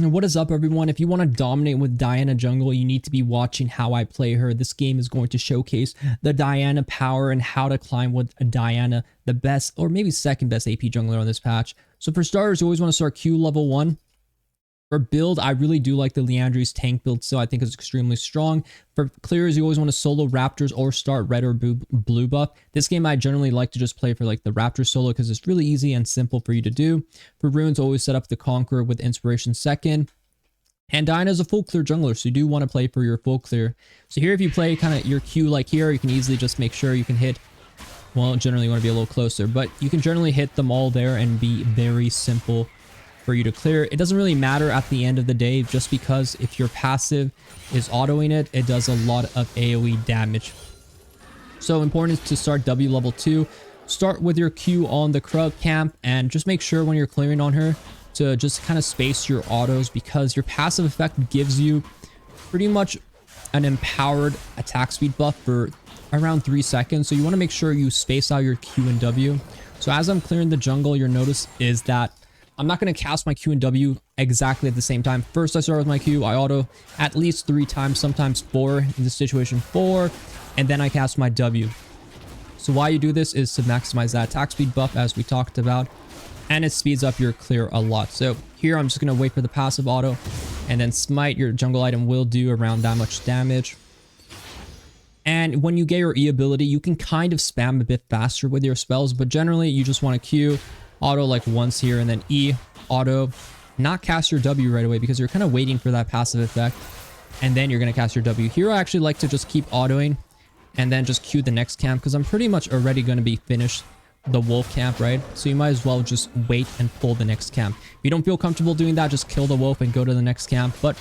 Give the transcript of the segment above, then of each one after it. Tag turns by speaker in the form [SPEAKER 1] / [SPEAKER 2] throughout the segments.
[SPEAKER 1] What is up, everyone? If you want to dominate with Diana jungle, you need to be watching how I play her. This game is going to showcase the Diana power and how to climb with Diana, the best or maybe second best AP jungler on this patch. So for starters, you always want to start Q level 1. For build, I really do like the Liandry's tank build, so I think it's extremely strong. For clears, you always want to solo Raptors or start red or blue buff. This game, I generally like to just play for like the Raptor solo because it's really easy and simple for you to do. For runes, always set up the Conqueror with Inspiration second. And Diana is a full clear jungler, so you do want to play for your full clear. So here, if you play kind of your Q like here, you can easily just make sure you can hit. Well, generally you want to be a little closer, but you can generally hit them all there and be very simple for you to clear. It doesn't really matter at the end of the day, just because if your passive is autoing it, it does a lot of AoE damage. So important is to start W level 2. Start with your Q on the Krug camp and just make sure when you're clearing on her to just kind of space your autos, because your passive effect gives you pretty much an empowered attack speed buff for around 3 seconds. So you want to make sure you space out your Q and W. So as I'm clearing the jungle, your notice is that I'm not going to cast my Q and W exactly at the same time. First, I start with my Q. I auto at least 3 times, sometimes 4. In this situation, 4. And then I cast my W. So why you do this is to maximize that attack speed buff, as we talked about. And it speeds up your clear a lot. So here, I'm just going to wait for the passive auto. And then smite, your jungle item will do around that much damage. And when you get your E ability, you can kind of spam a bit faster with your spells. But generally, you just want to Q, auto like once here, and then E, auto, not cast your W right away because you're kind of waiting for that passive effect, and then you're going to cast your W. Here I actually like to just keep autoing and then just Q the next camp, because I'm pretty much already going to be finished the wolf camp, right? So you might as well just wait and pull the next camp. If you don't feel comfortable doing that, just kill the wolf and go to the next camp. But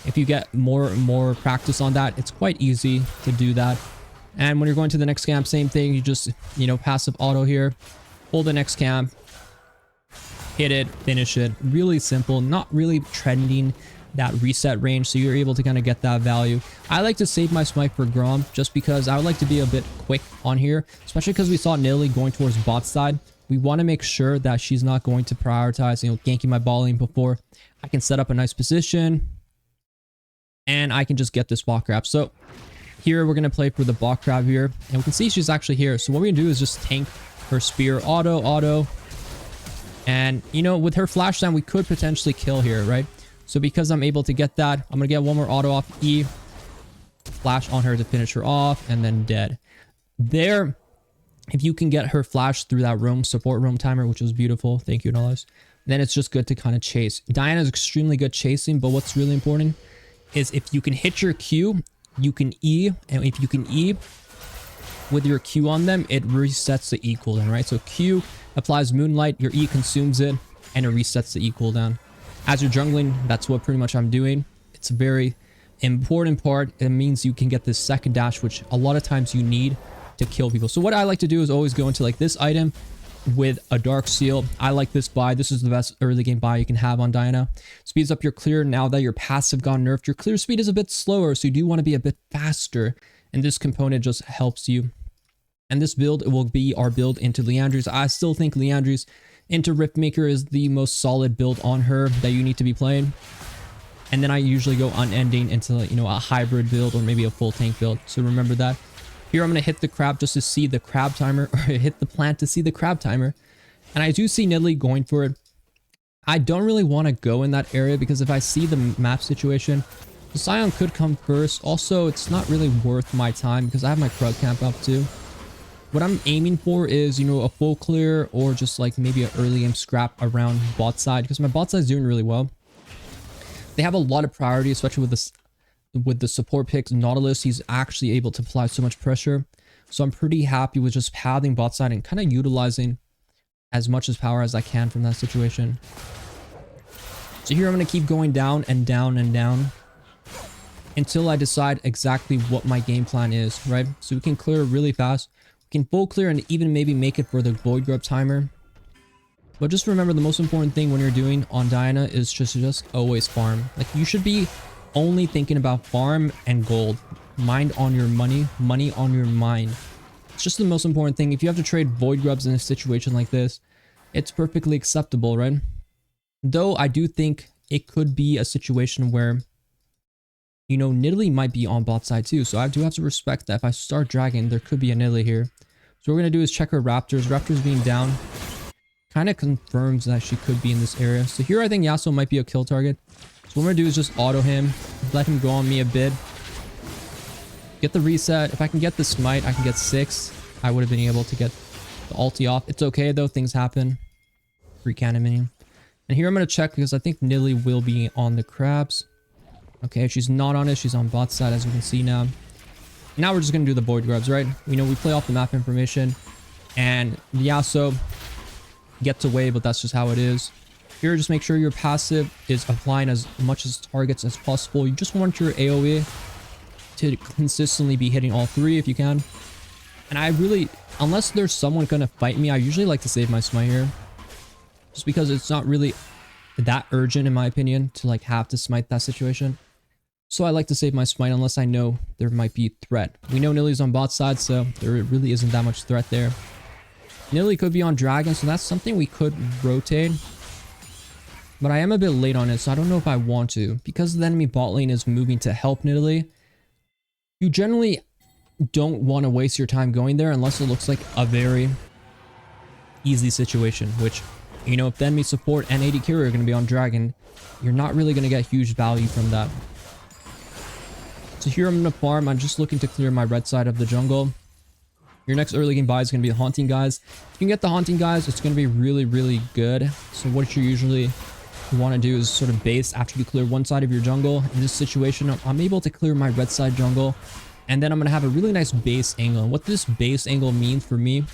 [SPEAKER 1] if you get more practice on that, it's quite easy to do that. And when you're going to the next camp, same thing. You just, passive auto here, pull the next camp, hit it, finish it. Really simple, not really trending that reset range, so you're able to kind of get that value. I like to save my smite for Grom just because I would like to be a bit quick on here, especially because we saw Nilly going towards bot side. We want to make sure that she's not going to prioritize, ganking my ball lane before I can set up a nice position and I can just get this bot grab. So here we're going to play for the bot grab here, and we can see she's actually here. So what we're going to do is just tank her spear, auto. And, with her flash down, we could potentially kill here, right? So because I'm able to get that, I'm going to get one more auto off E. Flash on her to finish her off, and then dead. There, if you can get her flash through that roam, support roam timer, which was beautiful. Thank you, Knowledge. Then it's just good to kind of chase. Diana is extremely good chasing, but what's really important is if you can hit your Q, you can E. And if you can E with your Q on them, it resets the E cooldown, right? So Q applies Moonlight, your E consumes it, and it resets the E cooldown. As you're jungling, that's what pretty much I'm doing. It's a very important part. It means you can get this second dash, which a lot of times you need to kill people. So what I like to do is always go into like this item with a Dark Seal. I like this buy. This is the best early game buy you can have on Diana. Speeds up your clear. Now that your passive got nerfed, your clear speed is a bit slower, so you do want to be a bit faster. And this component just helps you. And this build will be our build into Liandry's. I still think Liandry's into Riftmaker is the most solid build on her that you need to be playing. And then I usually go unending into, a hybrid build or maybe a full tank build. So remember that. Here I'm going to hit the crab just to see the crab timer, or hit the plant to see the crab timer. And I do see Nidalee going for it. I don't really want to go in that area because if I see the map situation, the Scion could come first. Also, it's not really worth my time because I have my Krug camp up too. What I'm aiming for is, a full clear or just like maybe an early game scrap around bot side, because my bot side is doing really well. They have a lot of priority, especially with the support picks. Nautilus, he's actually able to apply so much pressure. So I'm pretty happy with just pathing bot side and kind of utilizing as much as power as I can from that situation. So here I'm going to keep going down and down and down until I decide exactly what my game plan is, right? So we can clear really fast. We can full clear and even maybe make it for the Void Grub timer. But just remember, the most important thing when you're doing on Diana is just always farm. Like, you should be only thinking about farm and gold. Mind on your money, money on your mind. It's just the most important thing. If you have to trade Void Grubs in a situation like this, it's perfectly acceptable, right? Though I do think it could be a situation where, you know, Nidalee might be on bot side too. So I do have to respect that. If I start dragging, there could be a Nidalee here. So what we're going to do is check her Raptors. Raptors being down kind of confirms that she could be in this area. So here I think Yasuo might be a kill target. So what I'm going to do is just auto him, let him go on me a bit. Get the reset. If I can get the smite, I can get 6. I would have been able to get the ulti off. It's okay though, things happen. Free cannon minion. And here I'm going to check because I think Nidalee will be on the crabs. Okay, she's not on it. She's on bot side, as you can see now. Now we're just going to do the void grubs, right? We know we play off the map information. And Yasuo gets away, but that's just how it is. Here, just make sure your passive is applying as much as targets as possible. You just want your AoE to consistently be hitting all 3 if you can. And I really, unless there's someone going to fight me, I usually like to save my smite here. Just because it's not really that urgent, in my opinion, to like have to smite that situation. So I like to save my smite unless I know there might be threat. We know Nidalee's on bot side, so there really isn't that much threat there. Nidalee could be on dragon, so that's something we could rotate. But I am a bit late on it, so I don't know if I want to. Because the enemy bot lane is moving to help Nidalee, you generally don't want to waste your time going there unless it looks like a very easy situation, which, you know, if the enemy support and AD carry are going to be on dragon, you're not really going to get huge value from that. So here I'm going to farm. I'm just looking to clear my red side of the jungle. Your next early game buy is going to be the haunting guys. If you can get the haunting guys, it's going to be really, really good. So what you usually want to do is sort of base after you clear one side of your jungle. In this situation, I'm able to clear my red side jungle, and then I'm going to have a really nice base angle. And what this base angle means for me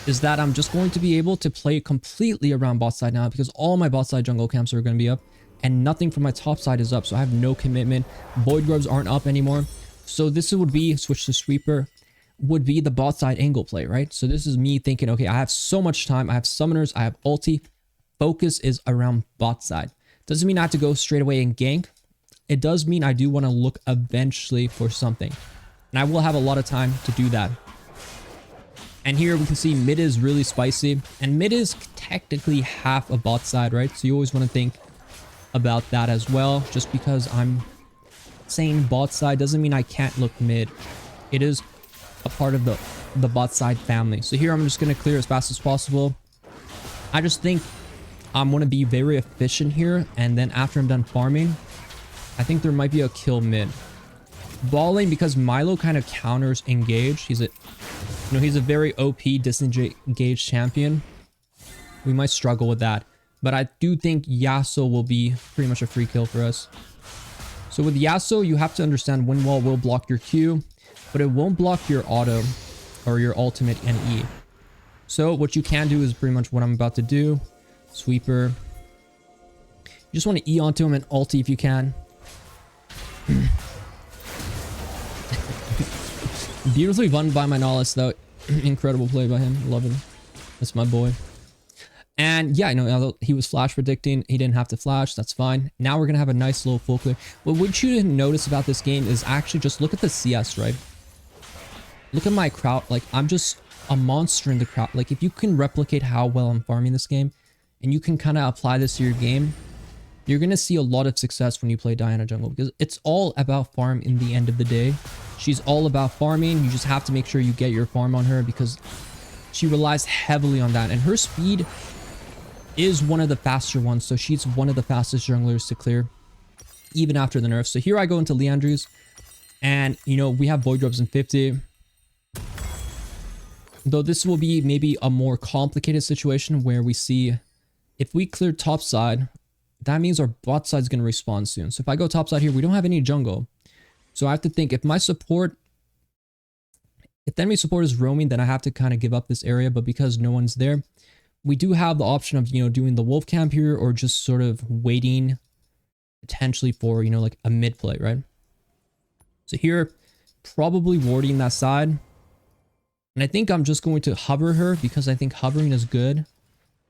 [SPEAKER 1] is that I'm just going to be able to play completely around bot side now, because all my bot side jungle camps are going to be up and nothing from my top side is up. So I have no commitment. Void grubs aren't up anymore. So this would be, switch to sweeper, would be the bot side angle play, right? So this is me thinking, okay, I have so much time. I have summoners, I have ulti. Focus is around bot side. Doesn't mean I have to go straight away and gank. It does mean I do want to look eventually for something. And I will have a lot of time to do that. And here we can see mid is really spicy. And mid is technically half a bot side, right? So you always want to think about that as well. Just because I'm saying bot side doesn't mean I can't look mid. It is a part of the bot side family. So here I'm just going to clear as fast as possible. I just think I'm going to be very efficient here. And then after I'm done farming, I think there might be a kill mid. Ball lane, because Milo kind of counters engage. He's a very OP disengaged champion. We might struggle with that. But I do think Yasuo will be pretty much a free kill for us. So with Yasuo, you have to understand wind wall will block your Q, but it won't block your auto or your ultimate and E. So what you can do is pretty much what I'm about to do. Sweeper. You just want to E onto him and ulti if you can. Beautifully won by my knowledge though. Incredible play by him. Love him. That's my boy. And yeah, I know he was flash predicting. He didn't have to flash. That's fine. Now we're going to have a nice little full clear. What you didn't notice about this game is actually just look at the CS, right? Look at my crowd. Like, I'm just a monster in the crowd. Like, if you can replicate how well I'm farming this game and you can kind of apply this to your game, you're going to see a lot of success when you play Diana jungle, because it's all about farm in the end of the day. She's all about farming. You just have to make sure you get your farm on her because she relies heavily on that. And her speed is one of the faster ones. So she's one of the fastest junglers to clear even after the nerf. So here I go into Leandrews and, you know, we have Void Grubs in 50. Though this will be maybe a more complicated situation where we see if we clear top side, that means our bot side is going to respawn soon. So if I go top side here, we don't have any jungle. So I have to think if my support, if the enemy support is roaming, then I have to kind of give up this area. But because no one's there, we do have the option of, you know, doing the wolf camp here or just sort of waiting potentially for, you know, like a mid play, right? So here, probably warding that side. And I think I'm just going to hover her because I think hovering is good.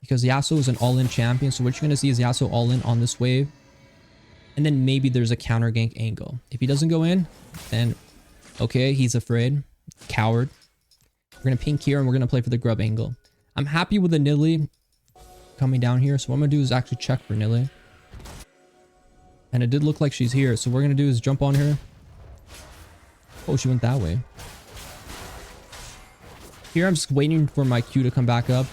[SPEAKER 1] Because Yasuo is an all-in champion. So what you're going to see is Yasuo all-in on this wave. And then maybe there's a counter gank angle. If he doesn't go in, then okay, he's afraid. Coward. We're going to pink here and we're going to play for the grub angle. I'm happy with the Nidalee coming down here. So what I'm going to do is actually check for Nidalee. And it did look like she's here. So what we're going to do is jump on her. Oh, she went that way. Here, I'm just waiting for my Q to come back up.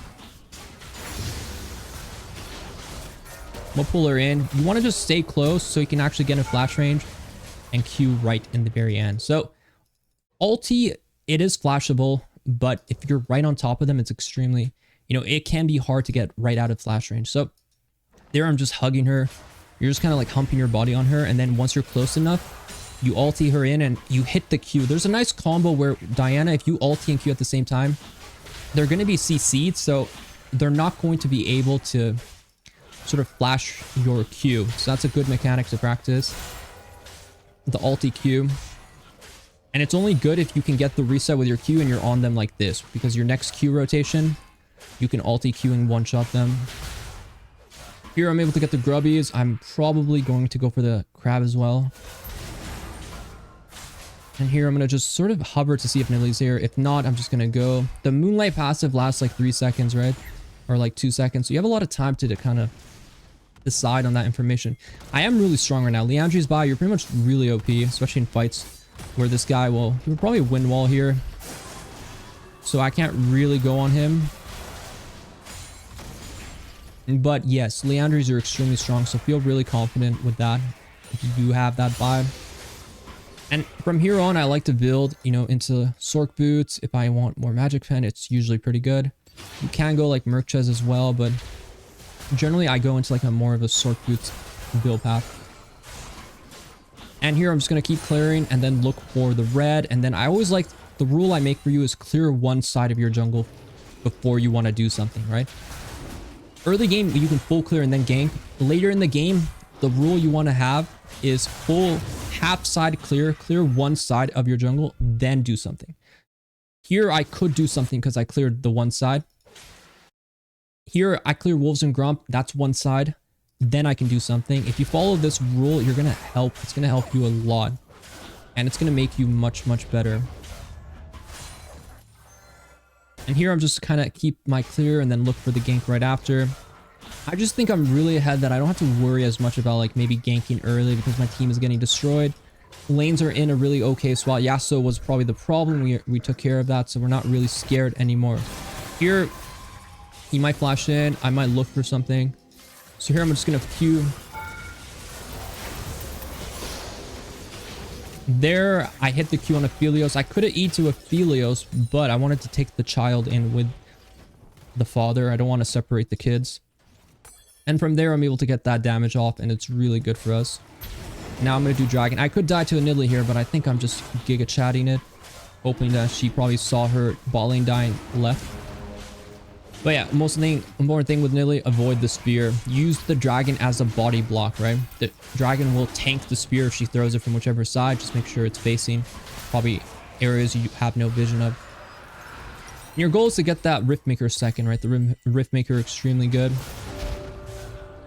[SPEAKER 1] We'll pull her in. You want to just stay close so you can actually get in flash range and Q right in the very end. So ulti, it is flashable, but if you're right on top of them, it's extremely, it can be hard to get right out of flash range. So there, I'm just hugging her. You're just kind of like humping your body on her. And then once you're close enough, you ulti her in and you hit the Q. There's a nice combo where Diana, if you ulti and Q at the same time, they're going to be CC'd. So they're not going to be able to sort of flash your Q. So that's a good mechanic to practice. The ulti Q. And it's only good if you can get the reset with your Q and you're on them like this, because your next Q rotation, you can ulti Q and one-shot them. Here I'm able to get the grubbies. I'm probably going to go for the crab as well. And here I'm going to just sort of hover to see if Nilly's here. If not, I'm just going to go. The Moonlight passive lasts like 3 seconds, right? Or like 2 seconds. So you have a lot of time to kind of decide on that information. I am really strong right now. Liandry's by. You're pretty much really OP, especially in fights where this guy will probably win wall here. So I can't really go on him. But yes, Liandry's are extremely strong, so feel really confident with that if you do have that vibe. And from here on, I like to build, into Sork Boots. If I want more Magic Pen, it's usually pretty good. You can go like Merkches as well, but generally I go into like a more of a Sork Boots build path. And here I'm just going to keep clearing and then look for the red. And then I always like, the rule I make for you is clear one side of your jungle before you want to do something, right? Early game, you can full clear and then gank. Later in the game, the rule you want to have is full half side clear one side of your jungle, then do something. Here, I could do something because I cleared the one side. Here, I clear Wolves and Grump. That's one side. Then I can do something. If you follow this rule, you're going to help. It's going to help you a lot. And it's going to make you much, much better. And here I'm just kind of keep my clear and then look for the gank right after. I just think I'm really ahead that I don't have to worry as much about like maybe ganking early because my team is getting destroyed. Lanes are in a really okay spot. Yasuo was probably the problem. We took care of that, so we're not really scared anymore. Here, he might flash in. I might look for something. So here I'm just going to Q. There, I hit the Q on Aphelios. I could have E to Aphelios, but I wanted to take the child in with the father. I don't want to separate the kids. And from there, I'm able to get that damage off, and it's really good for us. Now I'm going to do Dragon. I could die to a Nidalee here, but I think I'm just Giga Chatting it. Hoping that she probably saw her bot lane dying left. But yeah, most important thing with Nidalee, avoid the spear. Use the dragon as a body block, right? The dragon will tank the spear if she throws it from whichever side. Just make sure it's facing probably areas you have no vision of. And your goal is to get that Riftmaker second, right? The Riftmaker extremely good.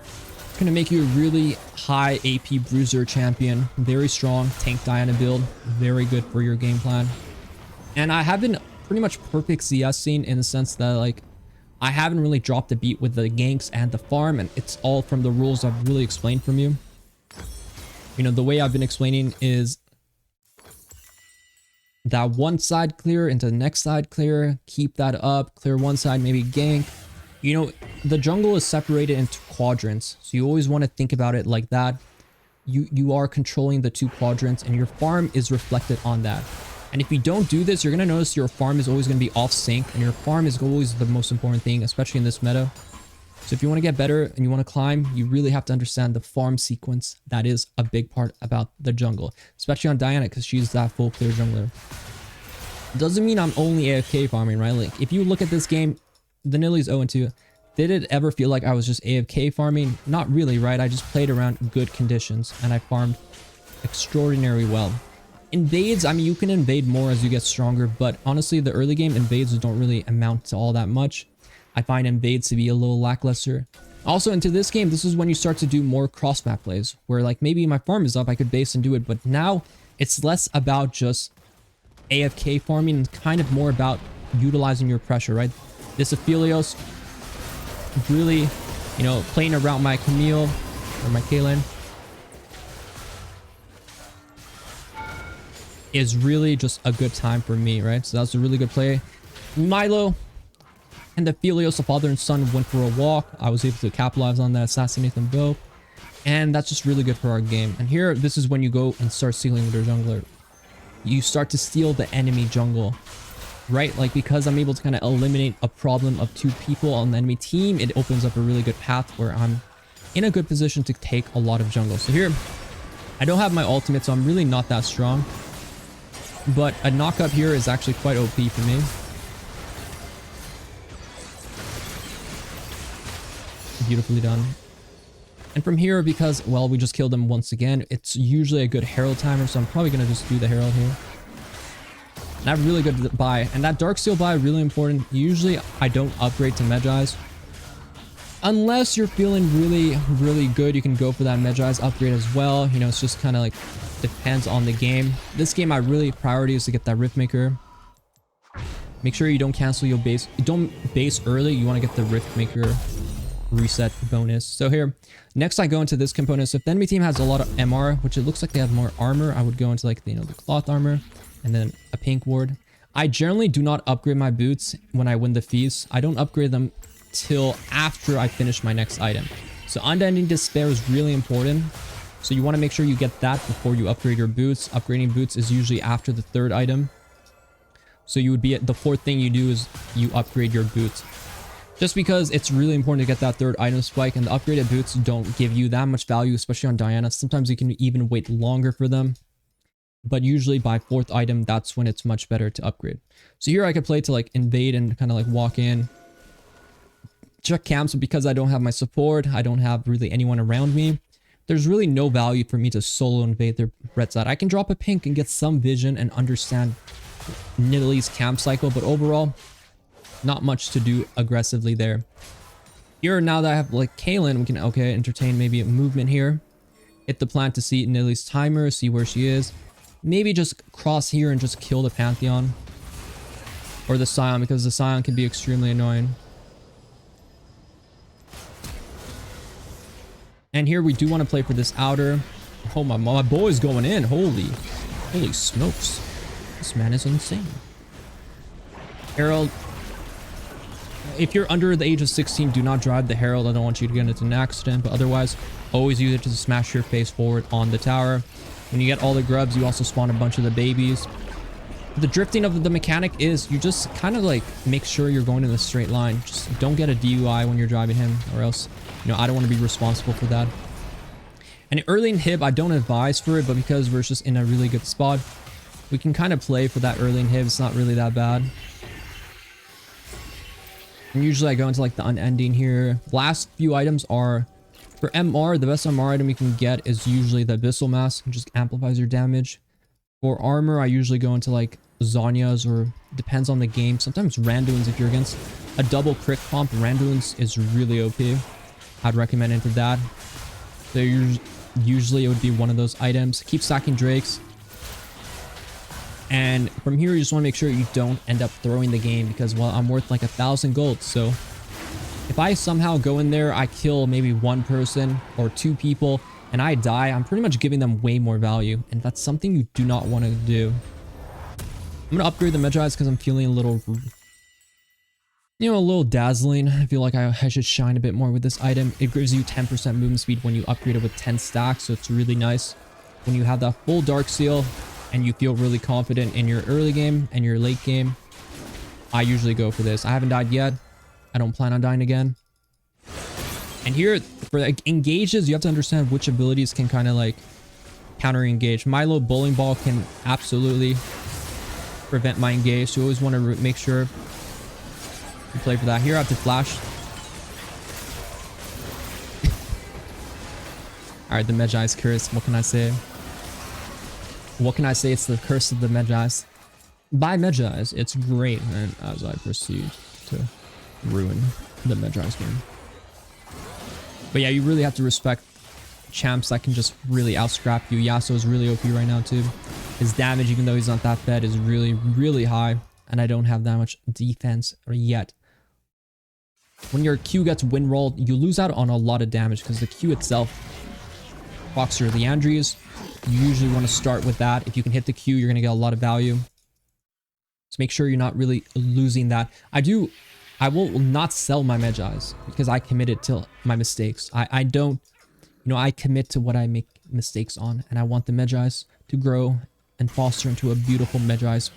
[SPEAKER 1] It's going to make you a really high AP bruiser champion. Very strong tank Diana build. Very good for your game plan. And I have been pretty much perfect CSing in the sense that like I haven't really dropped a beat with the ganks and the farm, and it's all from the rules I've really explained from you. The way I've been explaining is that one side clear into the next side clear, keep that up, clear one side, maybe gank. The jungle is separated into quadrants, so you always want to think about it like that. You are controlling the two quadrants, and your farm is reflected on that. And if you don't do this, you're going to notice your farm is always going to be off sync, and your farm is always the most important thing, especially in this meta. So if you want to get better and you want to climb, you really have to understand the farm sequence. That is a big part about the jungle, especially on Diana because she's that full clear jungler. Doesn't mean I'm only AFK farming, right? Like if you look at this game, the Nidalee's 0-2. Did it ever feel like I was just AFK farming? Not really, right? I just played around good conditions and I farmed extraordinarily well. Invades, I mean, you can invade more as you get stronger, but honestly, the early game invades don't really amount to all that much. I find invades to be a little lackluster. Also, into this game, this is when you start to do more cross-map plays, where like maybe my farm is up, I could base and do it, but now it's less about just AFK farming and kind of more about utilizing your pressure, right? This Aphelios really, playing around my Camille or my Kaylin. is really just a good time for me, right? So that's a really good play. Milo and the Filios, the father and son, went for a walk. I was able to capitalize on that, assassinate them both. And that's just really good for our game. And here, this is when you go and start stealing their jungler. You start to steal the enemy jungle, right? Like, because I'm able to kind of eliminate a problem of 2 people on the enemy team, it opens up a really good path where I'm in a good position to take a lot of jungle. So here, I don't have my ultimate, so I'm really not that strong. But a knockup here is actually quite OP for me. Beautifully done. And from here, because, well, we just killed them once again, it's usually a good Herald timer, so I'm probably going to just do the Herald here. And I have really good buy. And that Darksteel buy, really important. Usually, I don't upgrade to Mejai's. Unless you're feeling really, really good, you can go for that Mejai's upgrade as well. You know, it's just kind of like, depends on the game. This game, my really priority is to get that Riftmaker. Make sure you don't cancel your base. You don't base early. You want to get the Riftmaker reset bonus. So here, next I go into this component. So if the enemy team has a lot of MR, which it looks like they have more armor, I would go into like, you know, the cloth armor and then a pink ward. I generally do not upgrade my boots when I win the feast. I don't upgrade them till after I finish my next item. So Unending Despair is really important. So you want to make sure you get that before you upgrade your boots. Upgrading boots is usually after the 3rd item. So you would be at the 4th thing you do is you upgrade your boots. Just because it's really important to get that 3rd item spike, and the upgraded boots don't give you that much value, especially on Diana. Sometimes you can even wait longer for them. But usually by 4th item, that's when it's much better to upgrade. So here I could play to like invade and kind of like walk in. Check camps, but because I don't have my support, I don't have really anyone around me. There's really no value for me to solo invade their red side. I can drop a pink and get some vision and understand Nidalee's camp cycle, but overall, not much to do aggressively there. Here, now that I have like Kaylin, we can, okay, entertain maybe a movement here. Hit the plant to see Nidalee's timer, see where she is. Maybe just cross here and just kill the Pantheon. Or the Scion, because the Scion can be extremely annoying. And here we do want to play for this outer. Oh, my boy's going in. Holy smokes. This man is insane. Herald. If you're under the age of 16, do not drive the Herald. I don't want you to get into an accident, but otherwise, always use it to smash your face forward on the tower. When you get all the grubs, you also spawn a bunch of the babies. The drifting of the mechanic is you just kind of like make sure you're going in a straight line. Just don't get a DUI when you're driving him, or else, you know, I don't want to be responsible for that. And early inhib, I don't advise for it, but because we're just in a really good spot, we can kind of play for that early inhib. It's not really that bad. And usually I go into like the unending here. Last few items are for MR. The best MR item you can get is usually the Abyssal Mask. It just amplifies your damage. For armor, I usually go into like Zanya's, or depends on the game. Sometimes Randuin's if you're against a double crit comp. Randuin's is really OP. I'd recommend into that. So usually it would be one of those items. Keep stacking Drakes. And from here, you just want to make sure you don't end up throwing the game, because, well, I'm worth like 1,000 gold. So if I somehow go in there, I kill maybe 1 person or 2 people, and I die, I'm pretty much giving them way more value. And that's something you do not want to do. I'm going to upgrade the Mejai's because I'm feeling a little, you know, a little dazzling. I feel like I should shine a bit more with this item. It gives you 10% movement speed when you upgrade it with 10 stacks. So it's really nice when you have that full Darksteel and you feel really confident in your early game and your late game. I usually go for this. I haven't died yet. I don't plan on dying again. And here, for like engages, you have to understand which abilities can kind of like counter engage. Milo Bowling Ball can absolutely prevent my engage, so you always want to make sure you play for that. Here I have to flash. Alright, the Mejai's curse. What can I say? What can I say? It's the curse of the Mejai's. By Mejai's, it's great, and as I proceed to ruin the Mejai's game. But yeah, you really have to respect champs that can just really outscrap you. Yasuo is really OP right now too. His damage, even though he's not that fed, is really, really high. And I don't have that much defense yet. When your Q gets win rolled, you lose out on a lot of damage because the Q itself Boxer Leandries. You usually want to start with that. If you can hit the Q, you're going to get a lot of value. So make sure you're not really losing that. I will not sell my Mejais because I committed to my mistakes. I don't, I commit to what I make mistakes on, and I want the Mejais to grow and foster into a beautiful Mejais.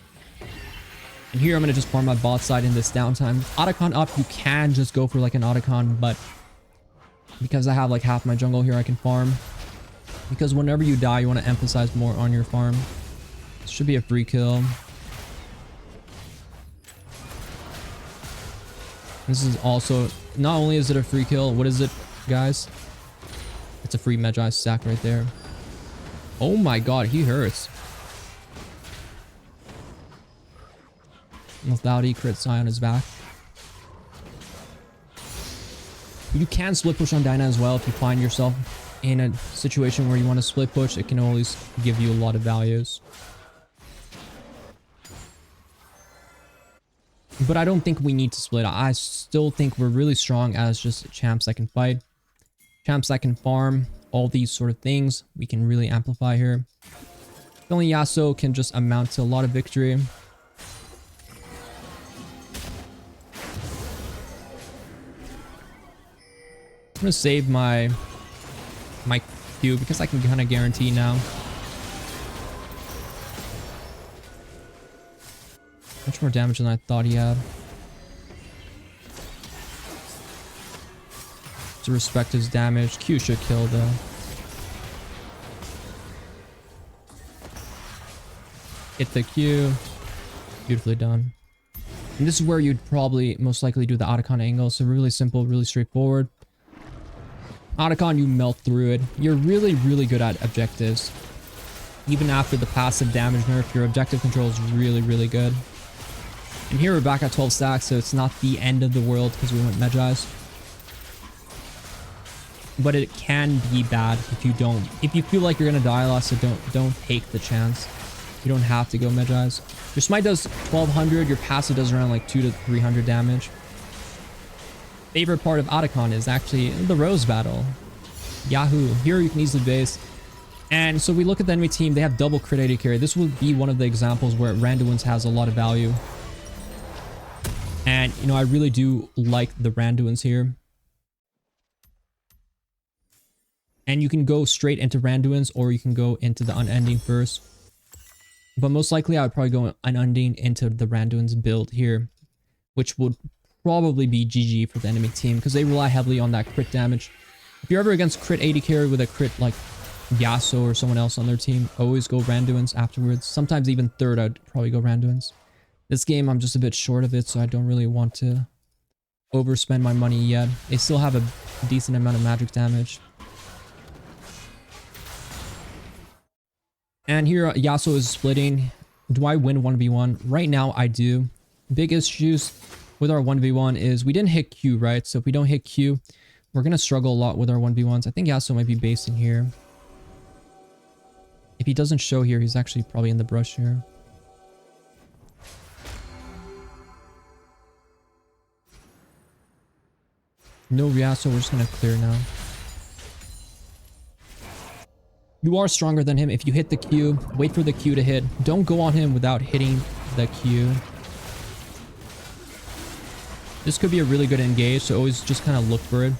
[SPEAKER 1] And here I'm going to just farm my bot side in this downtime. Otacon up, you can just go for like an Otacon, but because I have like half my jungle here, I can farm. Because whenever you die, you want to emphasize more on your farm. This should be a free kill. This is also, not only is it a free kill, what is it, guys? It's a free Mejai stack right there. Oh my god, he hurts. Without Rek'sai on his back. You can split push on Diana as well if you find yourself in a situation where you want to split push. It can always give you a lot of values. But I don't think we need to split. I still think we're really strong as just champs that can fight. Champs that can farm. All these sort of things we can really amplify here. Only Yasuo can just amount to a lot of victory. I'm gonna save my Q because I can kind of guarantee now. Much more damage than I thought he had. To respect his damage. Q should kill though. Hit the Q. Beautifully done. And this is where you'd probably most likely do the Otacon angle. So really simple, really straightforward. Otacon, you melt through it. You're really, really good at objectives. Even after the passive damage nerf, your objective control is really, really good. And here we're back at 12 stacks, so it's not the end of the world because we went Mejai's. But it can be bad if you don't. If you feel like you're gonna die a lot, so don't take the chance. You don't have to go Mejai's. Your smite does 1200, your passive does around like 200 to 300 damage. Favorite part of Otacon is actually the Rose battle. Yahoo! Here you can easily base. And so we look at the enemy team, they have double crit AD carry. This would be one of the examples where Randuin's has a lot of value. And, I really do like the Randuin's here. And you can go straight into Randuin's or you can go into the Unending first. But most likely I would probably go Unending into the Randuin's build here, which would probably be GG for the enemy team because they rely heavily on that crit damage. If you're ever against crit AD carry with a crit like Yasuo or someone else on their team, always go Randuin's afterwards. Sometimes even third, I'd probably go Randuin's. This game, I'm just a bit short of it, so I don't really want to overspend my money yet. They still have a decent amount of magic damage. And here, Yasuo is splitting. Do I win 1v1? Right now, I do. Big issues with our 1v1 is we didn't hit Q, right? So if we don't hit Q, we're going to struggle a lot with our 1v1s. I think Yasuo might be basing here. If he doesn't show here, he's actually probably in the brush here. No Yasuo, we're just going to clear now. You are stronger than him. If you hit the Q, wait for the Q to hit. Don't go on him without hitting the Q. This could be a really good engage, so always just kind of look for it.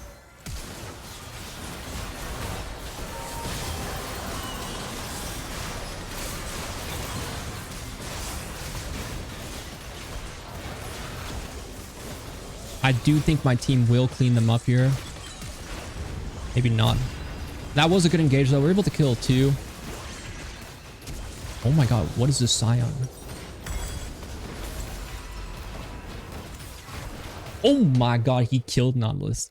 [SPEAKER 1] I do think my team will clean them up here. Maybe not. That was a good engage though. We're able to kill two. Oh my god, what is this Scion? Oh my god, he killed Nautilus.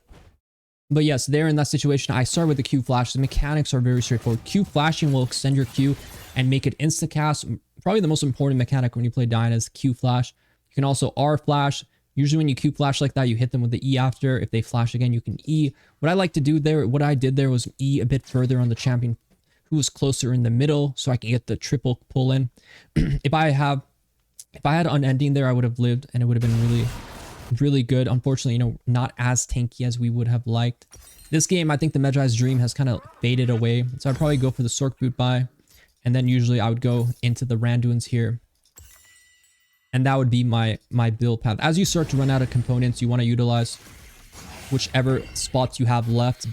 [SPEAKER 1] But yes, there in that situation, I start with the Q flash. The mechanics are very straightforward. Q flashing will extend your Q and make it insta-cast. Probably the most important mechanic when you play Diana is Q flash. You can also R flash. Usually when you Q flash like that, you hit them with the E after. If they flash again, you can E. What I like to do there, what I did there was E a bit further on the champion who was closer in the middle so I can get the triple pull in. If I had Unending there, I would have lived and it would have been really, really good. Unfortunately, not as tanky as we would have liked. This game, I think the Mejai's dream has kind of faded away. So I'd probably go for the Sork Boot buy. And then usually I would go into the Randuins here. And that would be my build path. As you start to run out of components, you want to utilize whichever spots you have left.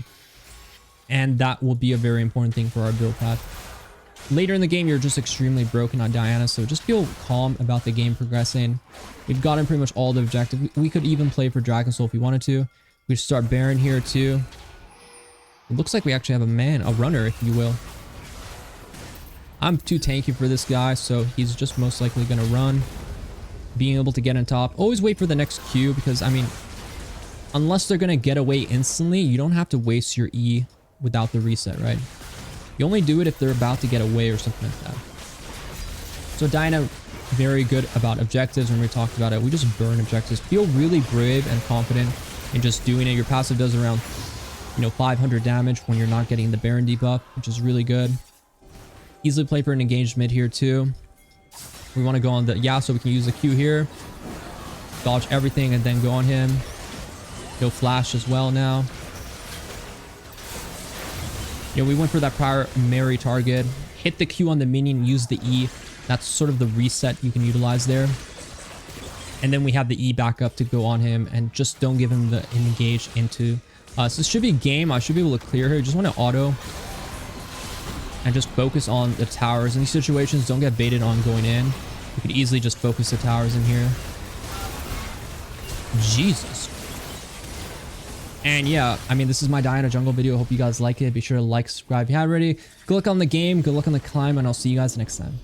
[SPEAKER 1] And that will be a very important thing for our build path. Later in the game, you're just extremely broken on Diana, so just feel calm about the game progressing. We've gotten pretty much all the objectives. We could even play for Dragon Soul if we wanted to. We should start Baron here too. It looks like we actually have a runner, if you will. I'm too tanky for this guy, so he's just most likely going to run. Being able to get on top. Always wait for the next Q, because, I mean, unless they're going to get away instantly, you don't have to waste your E without the reset, right? You only do it if they're about to get away or something like that. So Diana, very good about objectives. When we talked about it, we just burn objectives. Feel really brave and confident in just doing it. Your passive does around, 500 damage when you're not getting the Baron debuff, which is really good. Easily play for an engaged mid here too. We want to go on the Yasuo. We can use the Q here. Dodge everything and then go on him. Go flash as well now. We went for that primary target. Hit the Q on the minion, use the E. That's sort of the reset you can utilize there. And then we have the E back up to go on him, and just don't give him the engage into. So this should be a game. I should be able to clear here. Just want to auto and just focus on the towers. In these situations, don't get baited on going in. You could easily just focus the towers in here. Jesus. And yeah, I mean, this is my Diana jungle video. Hope you guys like it. Be sure to like, subscribe if you haven't already. Good luck on the game. Good luck on the climb, and I'll see you guys next time.